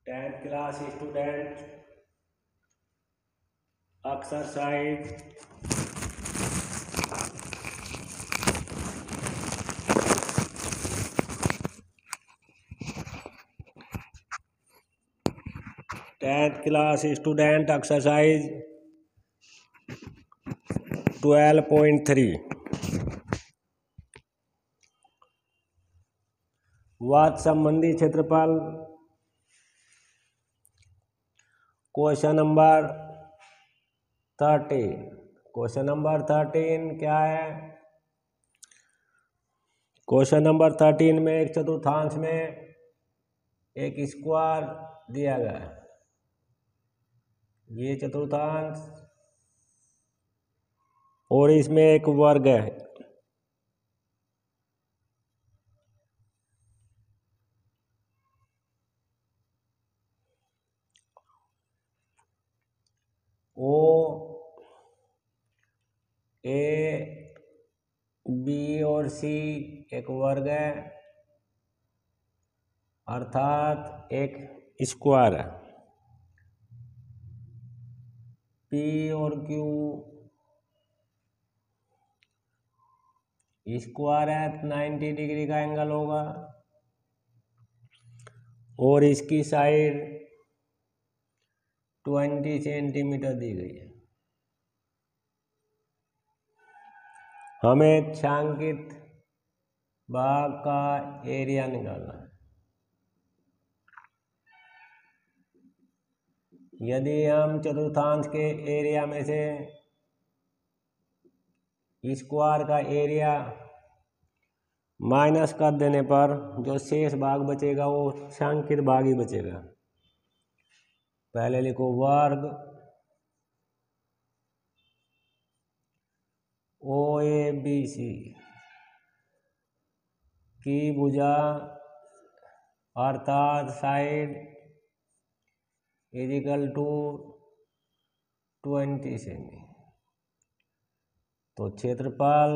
10th class student exercise 10th class student exercise 12.3 वाद संबंधी क्षेत्रफल। Question number 13। क्वेश्चन नंबर 13 क्या है? क्वेश्चन नंबर 13 में एक चतुर्थांश में एक स्क्वायर दिया गया है। ये चतुर्थांश और इसमें एक वर्ग है। ओ ए बी और सी एक वर्ग है, अर्थात एक स्क्वायर है। पी और क्यू स्क्वायर है, 90 डिग्री का एंगल होगा और इसकी साइड 20 सेंटीमीटर दी गई है। हमें छायांकित भाग का एरिया निकालना है। यदि हम चतुर्थांश के एरिया में से स्क्वायर का एरिया माइनस कर देने पर जो शेष भाग बचेगा वो छायांकित भाग ही बचेगा। पहले लिखो वर्ग ओ ए बी सी की भुजा अर्थात साइड इजिकल टू 20 सेमी। तो क्षेत्रफल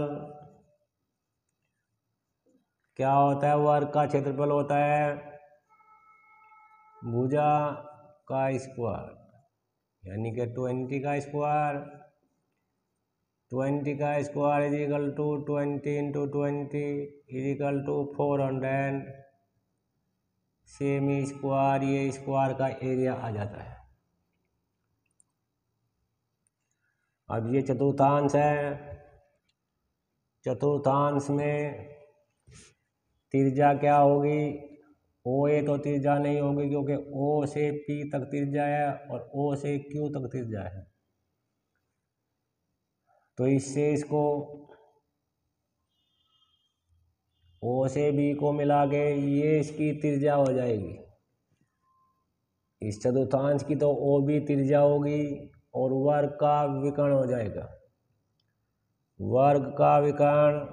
क्या होता है? वर्ग का क्षेत्रफल होता है भुजा का स्क्वायर, यानी कि 20 का स्क्वायर। 20 का square is equal to 20 into 20 is equal to 400 सेमी स्क्वायर। ये स्क्वायर का एरिया आ जाता है। अब ये चतुर्थांश है। चतुर्थांश में त्रिज्या क्या होगी? ओ ए तो त्रिज्या नहीं होगी, क्योंकि ओ से पी तक त्रिज्या है और ओ से क्यू तक त्रिज्या है। तो इससे इसको ओ से बी को मिला के ये इसकी त्रिज्या हो जाएगी। इस चतुर्थांश की तो ओ बी त्रिज्या होगी और वर्ग का विकर्ण हो जाएगा। वर्ग का विकर्ण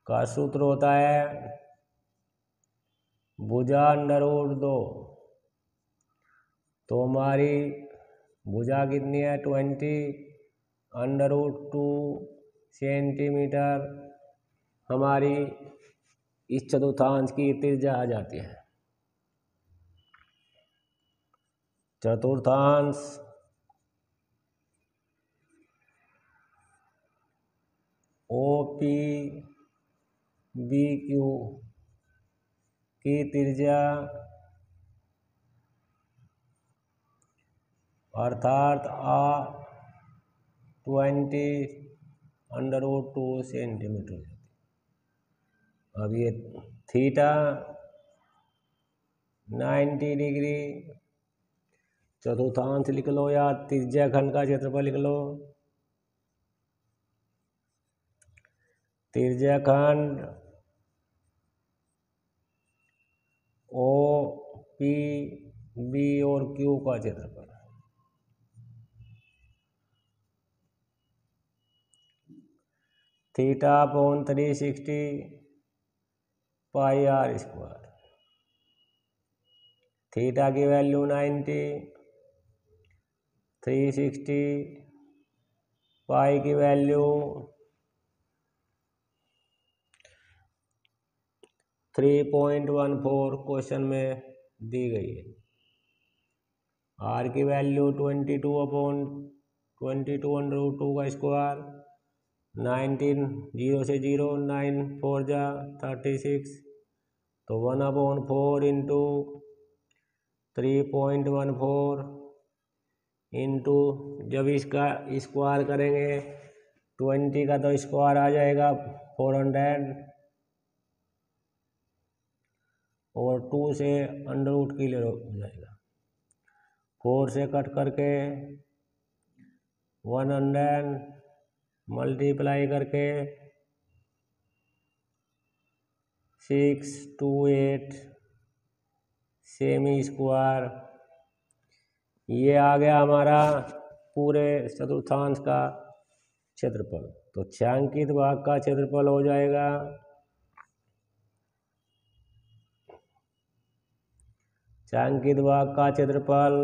का सूत्र होता है भुजा √2। तो हमारी भुजा कितनी है? 20 √2 सेंटीमीटर हमारी इस चतुर्थांश की त्रिज्या आ जाती है। चतुर्थांश ओ पी बी क्यू की त्रिज्या अर्थात 20 √2 सेंटीमीटर। अब ये थीटा 90 डिग्री चतुर्थांश लिख लो या त्रिज्या खंड का क्षेत्रफल लिख लो। त्रिज्या खंड ओ पी बी और क्यू का क्षेत्रफल। Theta upon 360 pi R square. Theta की वैल्यू 90, 360 पाई की वैल्यू 3.14 क्वेश्चन में दी गई है। आर की वैल्यू 22/22 का स्क्वायर, 19, 0 से 0, 9 4 जा 36, तो 1/4 इंटू 3.14 इंटू, जब इसका स्क्वायर करेंगे 20 का तो स्क्वायर आ जाएगा 400, और 2 से अंडर रूट क्लियर हो जाएगा। 4 से कट करके 100 मल्टीप्लाई करके 628 सेमी स्क्वायर, ये आ गया हमारा पूरे चतुर्थांश का क्षेत्रफल। तो छायांकित भाग का क्षेत्रफल हो जाएगा छायांकित भाग का क्षेत्रफल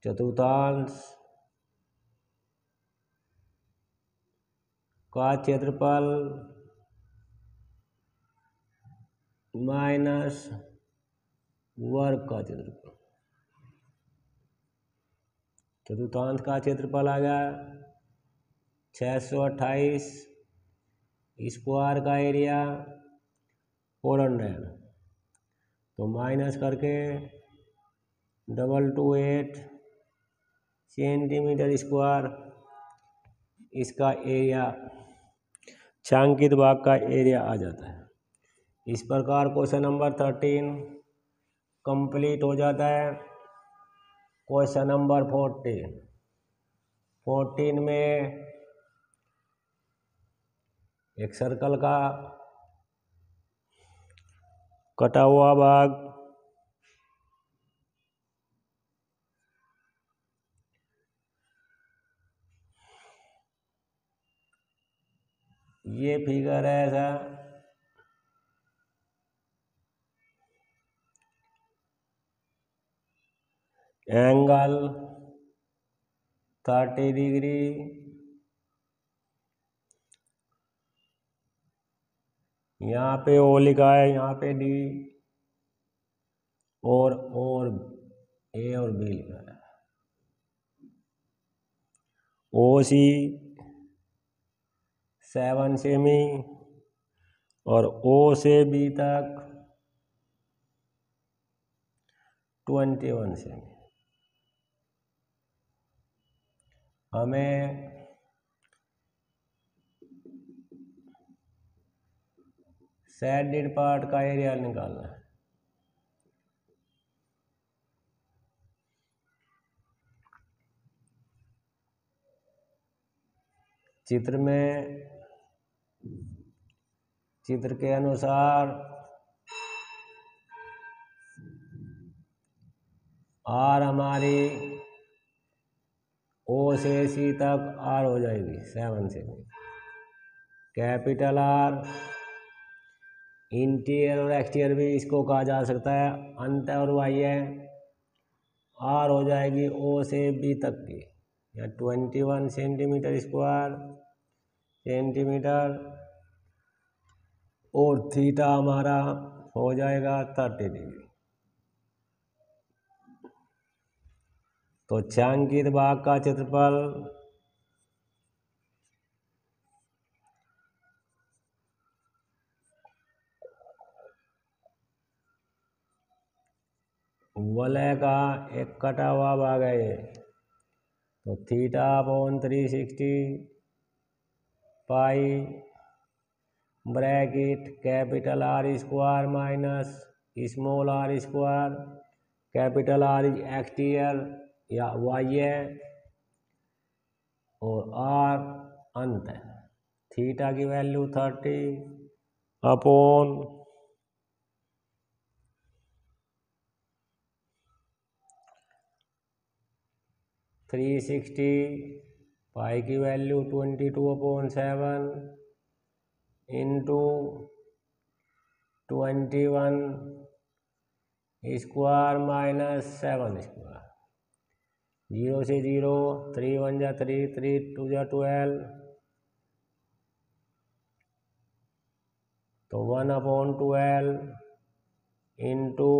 चतुर्थांश का क्षेत्रफल माइनस वर्ग का क्षेत्रफल। चतुर्थांश का क्षेत्रफल आ गया 628, स्क्वायर का एरिया 400, तो माइनस करके 228 सेंटीमीटर स्क्वायर इसका एरिया, छायांकित भाग का एरिया आ जाता है। इस प्रकार क्वेश्चन नंबर 13 कंप्लीट हो जाता है। क्वेश्चन नंबर 14 में एक सर्कल का कटा हुआ भाग, ये फिगर है ऐसा, एंगल 30 डिग्री, यहाँ पे ओ लिखा है, यहाँ पे डी, और ए और बी लिखा है। ओ सी 7 सेमी और ओ से बी तक 21 सेमी। हमें सैडेड पार्ट का एरिया निकालना है। चित्र के अनुसार आर हमारी ओ से सी तक आर हो जाएगी 7 सेमी। कैपिटल आर, इंटीरियर और एक्सटीरियर भी इसको कहा जा सकता है, अंत और बाह्य, आर हो जाएगी ओ से बी तक की, या 21 सेंटीमीटर स्क्वायर सेंटीमीटर, और थीटा हमारा हो जाएगा 30 डिग्री। तो छायांकित भाग का क्षेत्रफल वलय का एक कटा हुआ भाग है ये, तो θ/360 pi bracket capital R square minus small r square, capital R is exterior या बाह्य, और आर अंत है। थीटा की वैल्यू 30/360, पाई की value 22/7 into 21 square minus 7 square, 0 से 0, 3 1 जा 3, 3 2 जा 12, तो 1/12 इंटू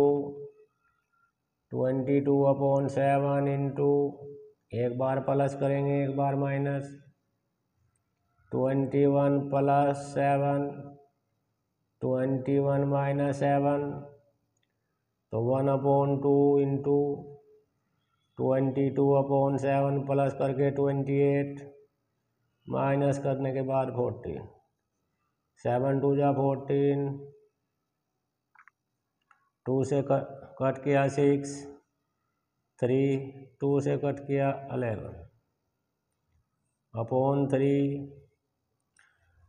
22/7 इंटू, एक बार प्लस करेंगे एक बार माइनस, 21 + 7, 21 - 7, तो 1/2 इंटू 22/7 प्लस करके 28 माइनस करने के बाद 14, 7 × 2 = 14, 2 से कट किया 6, 3, 2 से कट किया 11/3,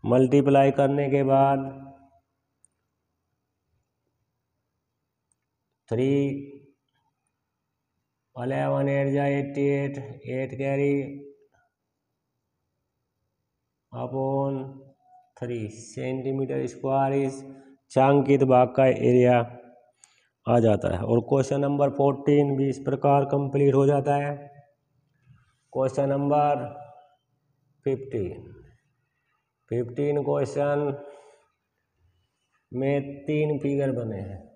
मल्टीप्लाई करने के बाद 3, 11 8 = 88, 8 कैरी अपॉन 3 सेंटीमीटर स्क्वायर इस छायांकित भाग का एरिया आ जाता है। और क्वेश्चन नंबर 14 भी इस प्रकार कंप्लीट हो जाता है। क्वेश्चन नंबर 15 क्वेश्चन में 3 फिगर बने हैं।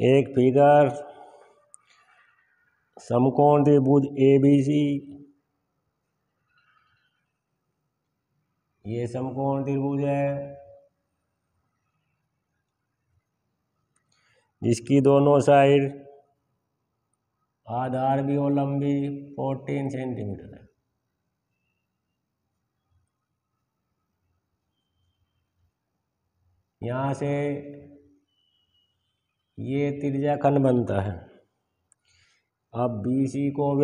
एक फिगर समकोण त्रिभुज ABC, ये समकोण त्रिभुज है जिसकी दोनों साइड आधार भी और लंबी 14 सेंटीमीटर है। यहाँ से ये त्रिज्याखंड बनता है। अब BC को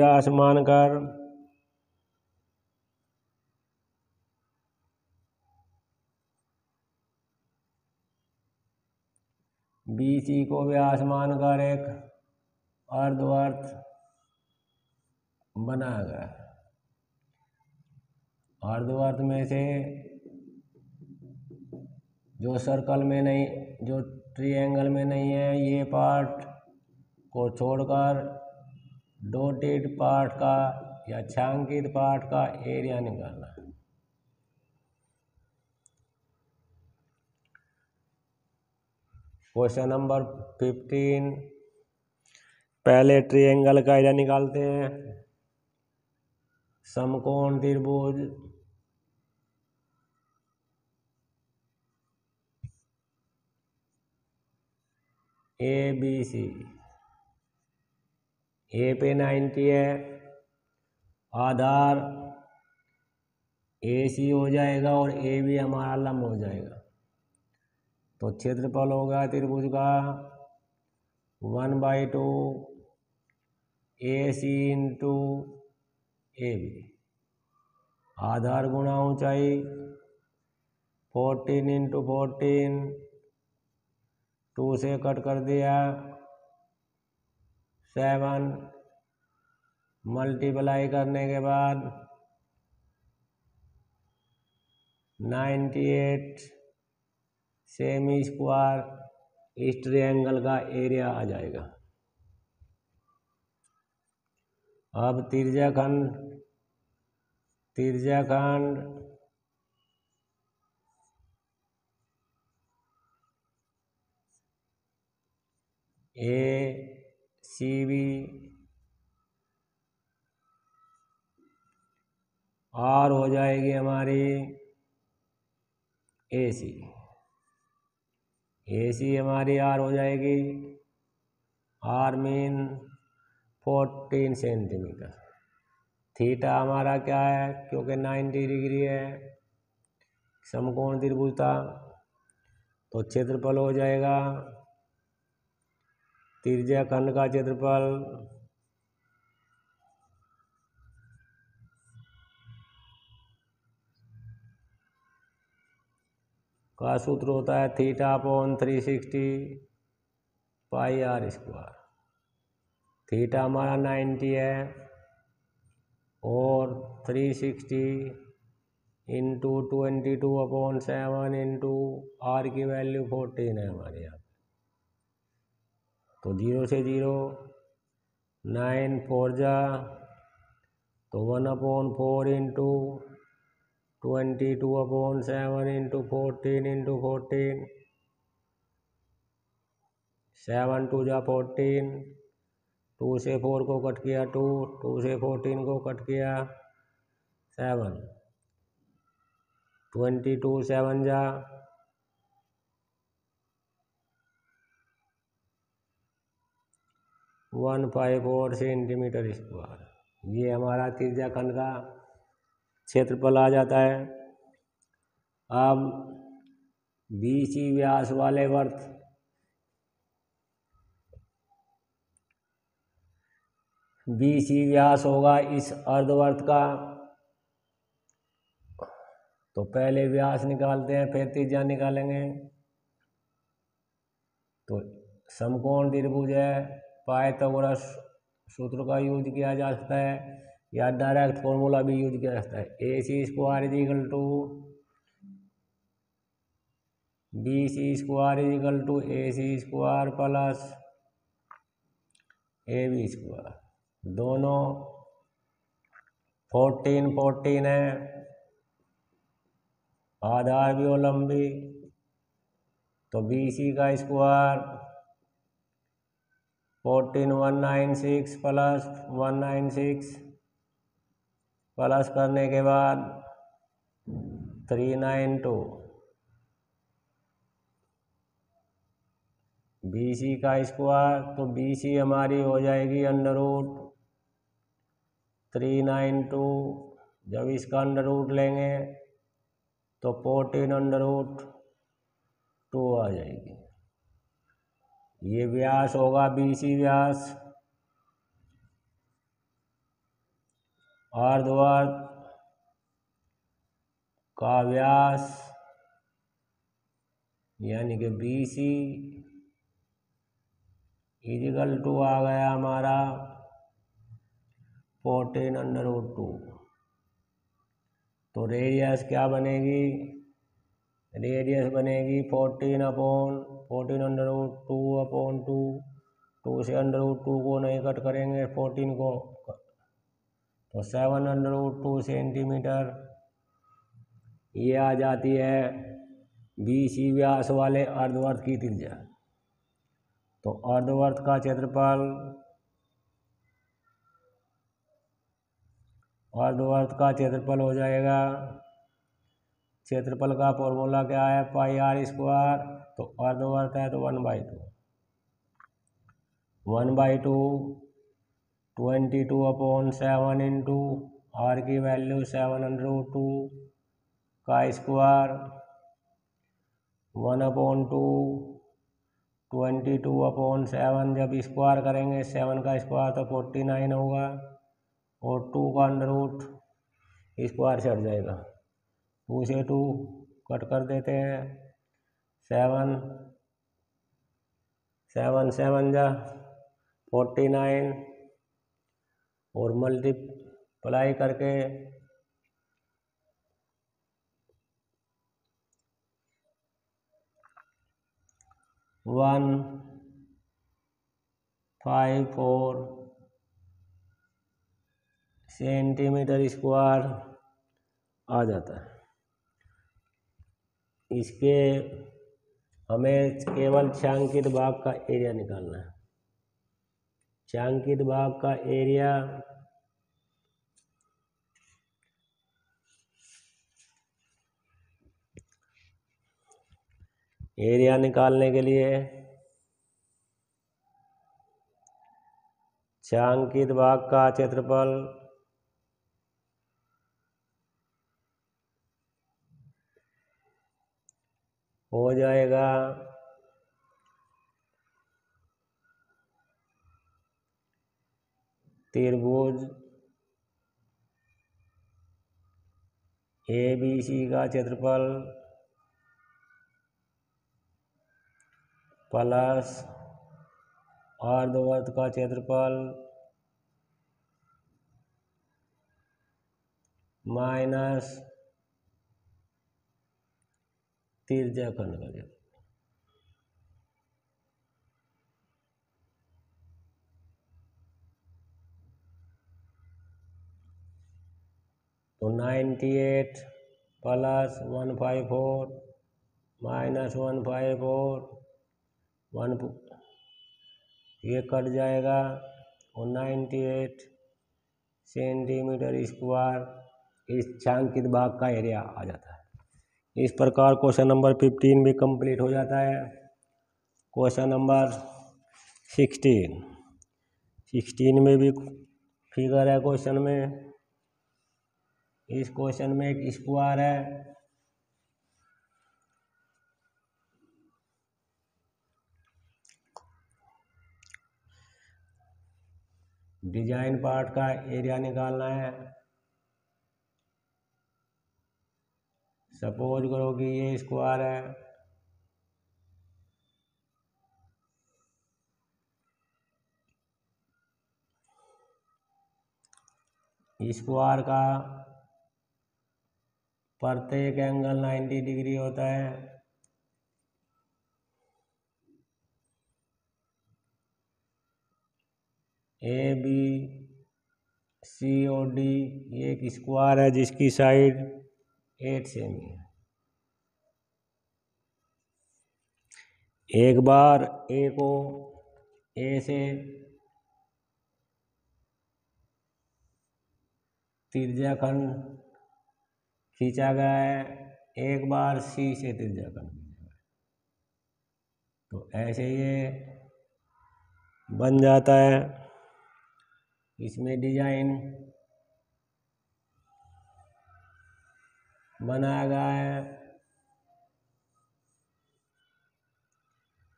व्यास मानकर एक अर्धवर्त बनाया गया। अर्धवर्त में से जो सर्कल में नहीं, जो ट्रायंगल में नहीं है, ये पार्ट को छोड़कर डॉटेड पार्ट का या छायांकित पार्ट का एरिया निकालना है। क्वेश्चन नंबर 15, पहले ट्रायंगल का एरिया निकालते हैं। समकोण त्रिभुज ABC, A पे 90 है, आधार AC हो जाएगा और AB हमारा लंब हो जाएगा। तो क्षेत्रफल होगा त्रिभुज का 1/2 AC इंटू AB, आधार गुणा ऊंचाई 14 इंटू 14, 2 से कट कर दिया 7, मल्टीप्लाई करने के बाद 98 सेमी स्क्वायर इस ट्रायंगल का एरिया आ जाएगा। अब त्रिज्याखंड ACB R हो जाएगी हमारी AC हमारी R हो जाएगी, R मीन 14 सेंटीमीटर। थीटा हमारा क्या है, क्योंकि 90 डिग्री है, समकोण त्रिभुज था, तो क्षेत्रफल हो जाएगा त्रिज्याखंड का क्षेत्रफल का सूत्र होता है θ/360 πr²। थीटा हमारा 90 है और 360 इंटू 22/7 इंटू R की वैल्यू 14 है हमारे यहाँ। तो 0 से 0, 9 4 जा, तो 1/4 इंटू 22/7 इंटू 14 7 2 जा 14, 2 से 4 को कट किया 2, 2 से 14 को कट किया 7, 22 7 जा 154 सेंटीमीटर स्क्वायर। ये हमारा त्रिज्या खंड का क्षेत्रफल आ जाता है। अब बीसी व्यास वाले वर्त बीसी व्यास होगा इस अर्धवर्त का, तो पहले व्यास निकालते हैं फिर त्रिज्या निकालेंगे। तो समकोण त्रिभुज है, पाइथागोरस सूत्र का यूज किया जा सकता है या डायरेक्ट फॉर्मूला भी यूज किया जा सकता है। AC² = BC² = AC² plus AB²। दोनों 14 14 है, आधार भी और लंबी, तो BC का स्क्वायर 14 196 प्लस 196 प्लस करने के बाद 392। BC का स्क्वायर, तो BC हमारी हो जाएगी √392। जब इसका अंडर रूट लेंगे तो 14√2 आ जाएगी। ये व्यास होगा BC व्यास। अर्धवर्त का व्यास यानी कि BC = आ गया हमारा 14√2। तो रेडियस क्या बनेगी? रेडियस बनेगी 14/14√2/2। 2 से √2 को नहीं कट करेंगे, 14 को, तो 7√2 सेंटीमीटर। ये आ जाती है BC व्यास वाले अर्धवर्त की त्रिज्या। तो अर्धवर्त का क्षेत्रफल हो जाएगा, क्षेत्रफल का फॉर्मूला क्या है? πr²। तो अर्धवर्त है तो 1/2 22/7 इंटू r की वैल्यू 7√2 का स्क्वायर 1/2 22/7। जब स्क्वायर करेंगे 7 का स्क्वायर तो 49 होगा और 2 का अंडर रूट स्क्वायर से हट जाएगा, 2 से 2 कट कर देते हैं, 7 7 7 जा 49 और मल्टीप्लाई करके 154 सेंटीमीटर स्क्वायर आ जाता है। इसके हमें केवल छायांकित भाग का एरिया निकालना है। छायांकित भाग का एरिया निकालने के लिए छायांकित भाग का क्षेत्रफल हो जाएगा त्रिभुज ABC का क्षेत्रफल प्लस अर्धवर्त का क्षेत्रफल माइनस त्रिज्या खंड का क्षेत्रफल। तो 98 प्लस 154 माइनस 154 1 ये कट जाएगा और 98 सेंटीमीटर स्क्वायर इस छायांकित भाग का एरिया आ जाता है। इस प्रकार क्वेश्चन नंबर 15 भी कंप्लीट हो जाता है। क्वेश्चन नंबर 16 में भी फिगर है। क्वेश्चन में इस क्वेश्चन में एक स्क्वायर है, डिजाइन पार्ट का एरिया निकालना है। सपोज करो कि ये स्क्वायर है, स्क्वायर का प्रत्येक एंगल 90 डिग्री होता है। ए बी सी और डी ये एक स्क्वायर है जिसकी साइड 8 सेमी है। एक बार ए को ए से तिर्यकाखंड खींचा गया है, एक बार सी से तिर्यकाखंड खींचा गया, तो ऐसे ये बन जाता है। इसमें डिजाइन बनाया गया है।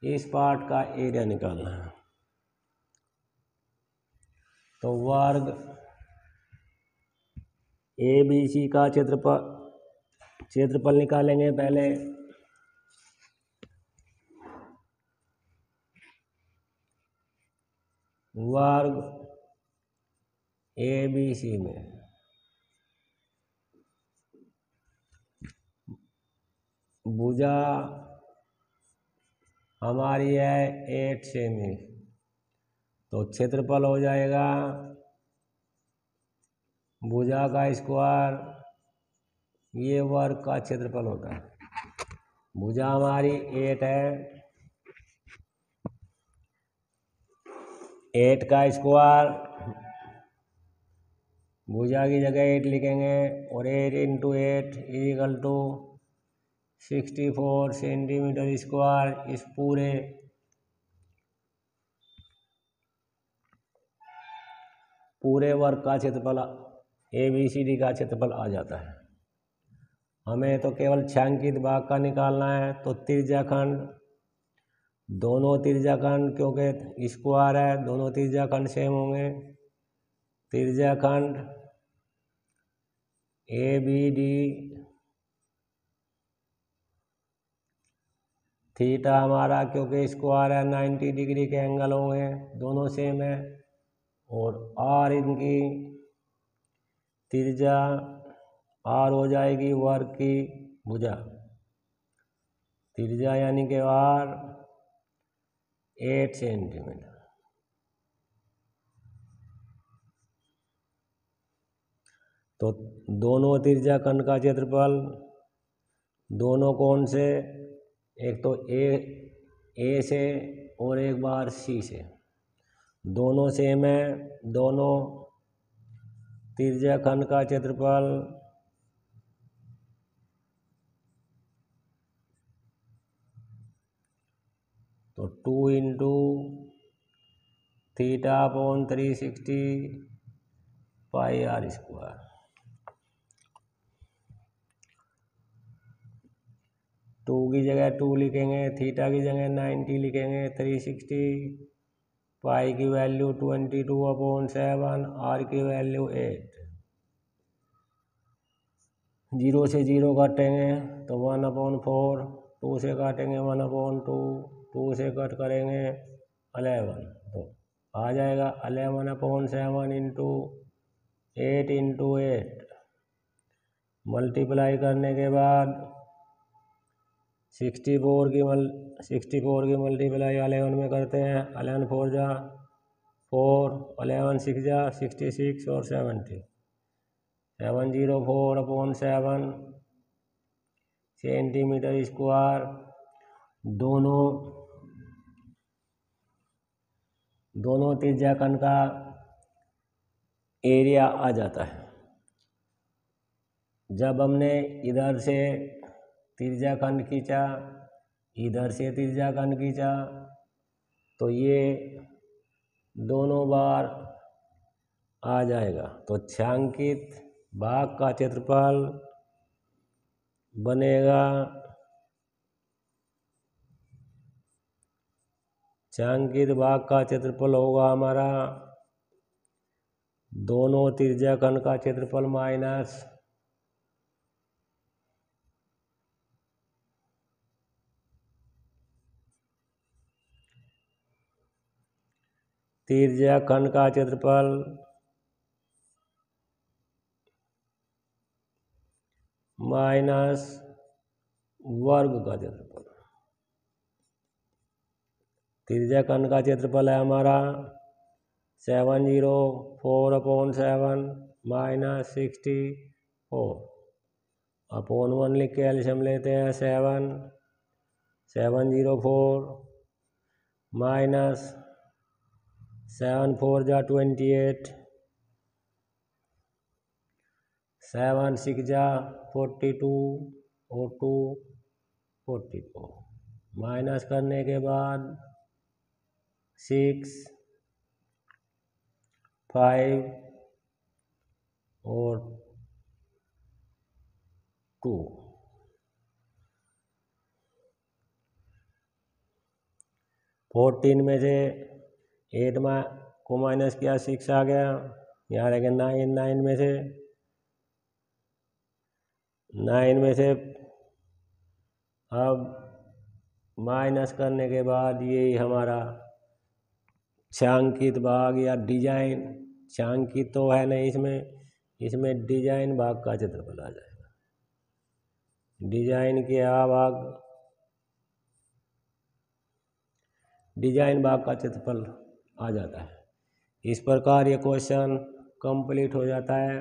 इस पार्ट का एरिया निकालना है, तो वर्ग ए बी सी का क्षेत्रफल निकालेंगे पहले। वर्ग ए बी सी में भुजा हमारी है 8 सेमी, तो क्षेत्रफल हो जाएगा भुजा का स्क्वायर, ये वर्ग का क्षेत्रफल होता है। भुजा हमारी 8 है, 8 का स्क्वायर भुजा की जगह 8 लिखेंगे और 8 into 8 equal to 64 centimetre square. इस पूरे वर्ग का क्षेत्रफल ABCD का क्षेत्रफल आ जाता है। हमें तो केवल छायांकित भाग का निकालना है, तो तिर्यकाखंड दोनों तिर्यकाखंड क्योंकि स्क्वायर है दोनों तिर्यकाखंड सेम होंगे। तिर्यकाखंड ABD थीटा हमारा क्योंकि स्क्वायर है 90 डिग्री के एंगल होंगे, दोनों सेम है। और R इनकी त्रिज्या R हो जाएगी वर्ग की भुजा, त्रिज्या यानी कि R 8 सेंटीमीटर। तो दोनों तिर्यकाखंड का क्षेत्रफल दोनों कोण से, एक तो ए से और एक बार सी से, दोनों सेम है। दोनों तिर्यकाखंड का क्षेत्रफल तो 2 into theta upon 360 pi R square. Two की जगह 2 लिखेंगे, थीटा की जगह 90 लिखेंगे, 360 पाई की वैल्यू 22/7, आर की वैल्यू 8। 0 से 0 काटेंगे तो 1/4, 2 से काटेंगे 1/2, 2 से कट करेंगे 11, तो आ जाएगा 11/7 इंटू 8 इंटू 8। मल्टीप्लाई करने के बाद 64 की मल्टीप्लाई 11 में करते हैं। 11 4 जा 4, 11 6 जा 66 और 70, 704/7 सेंटीमीटर स्क्वायर दोनों त्रिज्याखंड का एरिया आ जाता है। जब हमने इधर से त्रिज्याखंड खींचा, इधर से त्रिज्याखंड खींचा, तो ये दोनों बार आ जाएगा। तो छायांकित भाग का क्षेत्रफल बनेगा, छायांकित भाग का क्षेत्रफल होगा हमारा दोनों त्रिज्याखंड का क्षेत्रफल माइनस त्रिज्याखंड का क्षेत्रफल माइनस वर्ग का क्षेत्रफल। त्रिज्याखंड का क्षेत्रफल है हमारा 704/7 माइनस 64 अपॉन 1 लिख के एलसीएम लेते हैं 704 माइनस 7 4 जा 28, 7 6 जा 42 और 2 44 माइनस करने के बाद 6 5 और 2 14 में से 8 को माइनस किया 6 आ गया, यहाँ रह गया 9 में से अब माइनस करने के बाद ये हमारा छायांकित भाग या डिजाइन, छायांकित तो है नहीं इसमें डिजाइन भाग का क्षेत्रफल आ जाएगा। डिजाइन भाग का क्षेत्रफल आ जाता है। इस प्रकार ये क्वेश्चन कंप्लीट हो जाता है।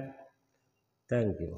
Thank you.